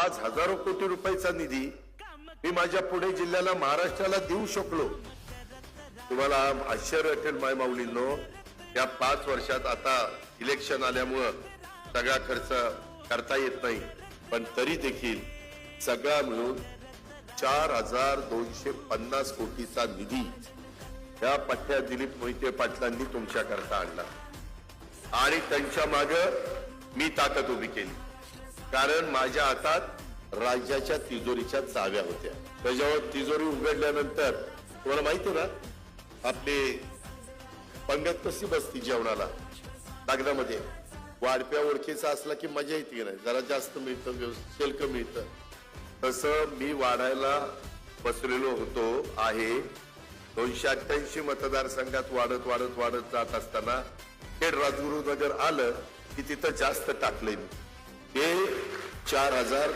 आज हजारो कोटी रुपयाचा निधी मी माझ्या पुणे जिल्ह्याला महाराष्ट्राला देऊ शकलो. तुम्हाला आश्चर्य वाटेल माय माऊलींनो, या 5 वर्षात आता इलेक्शन आल्यामुळं सगळा खर्च करता येत नाही, पण तरी देखील सगळा मिळून 4250 कोटीचा निधी या पठ्या दिलीप मोहिते पाटलांनी तुमच्या करता आणला आणि त्यांच्या माग मी ताकद उभी केली. कारण माझ्या हातात राज्याच्या तिजोरीच्या चाव्या होत्या. त्याच्यावर तिजोरी उघडल्यानंतर तुम्हाला माहिती ना आपली पंगत कशी बसती जेवणाला लग्नामध्ये. वाढप्या ओळखीचा असला की मजा येते की नाही, जरा जास्त मिळतं, शेल्क मिळतं. तसं मी वाढायला बसलेलो होतो आहे. 288 मतदारसंघात वाढत वाढत वाढत जात असताना खेड राजगुरुनगर आलं की तिथं जास्त टाकले. ते 4000